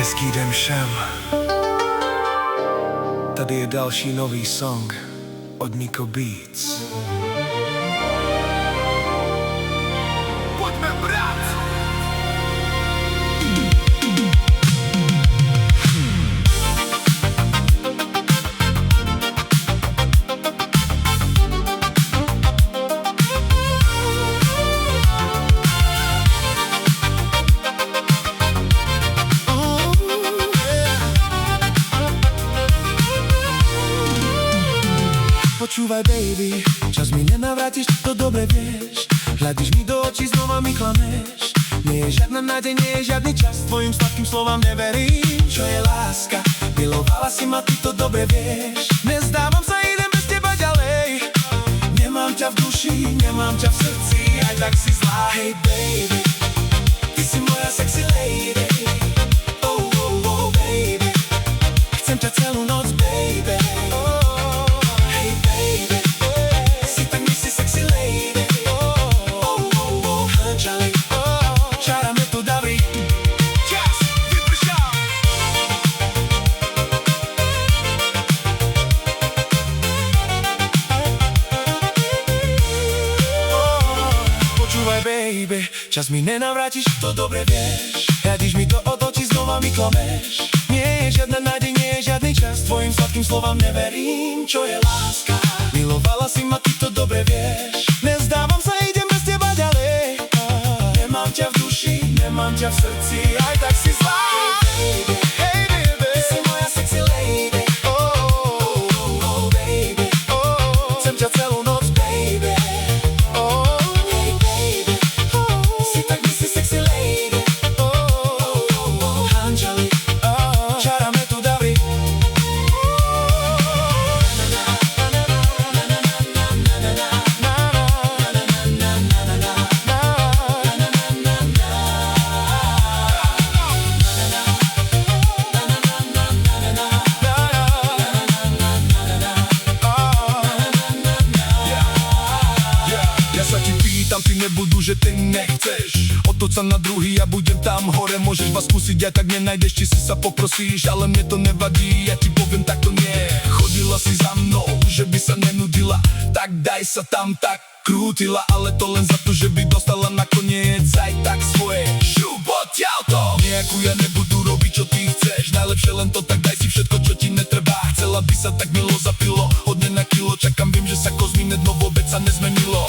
Hezký den všem. Tady je další nový song od Nico Beats. Pojďme brát! Počúvaj baby, čas mi nenavrátiš, to dobre vieš. Hľadíš mi do očí, znova mi klameš. Nie je žiadna nádej, nie je žiadny čas, tvojim sladkým slovám neverím. Čo je láska, milovala si ma, ty to dobre vieš. Nezdávam sa, idem bez teba ďalej. Nemám ťa v duši, nemám ťa v srdci, aj tak si zlá. Hey baby, ty si moja sexy lady. Oh, oh, oh baby, chcem ťa celú noc baby. Baby, čas mi nenavrátiš, to dobre vieš. Hľadíš mi do očí, znova mi klameš. Nie je žiadna nádej, nie je žiadny čas, tvojim sladkým slovám neverím. Čo je láska, milovala si ma, ty to dobre vieš. Nezdávam sa, idem bez teba ďalej. Nemám ťa v duši, nemám ťa v srdci, aj tak si zlá. Hey baby, ty si moja sexy lady. Oh, oh, oh, oh baby, chcem ťa celú noc baby. Ty nebudu, že ty nechceš. Otoč sa na druhý, ja budem tam hore. Môžeš vás skúsiť, aj tak nenájdeš, či si sa poprosíš. Ale mne to nevadí, ja ti poviem, tak to nie. Chodila si za mnou, že by sa nenudila, tak daj sa tam tak krútila. Ale to len za to, že by dostala nakoniec aj tak svoje šup odtiaľto. Nejakú ja nebudú robiť, čo ty chceš. Najlepšie len to, tak daj si všetko, čo ti netreba. Chcela by sa tak milo zapilo, od dne na kilo. Čakám, viem, že sa kozmíne dno vôbec sa nezmenilo.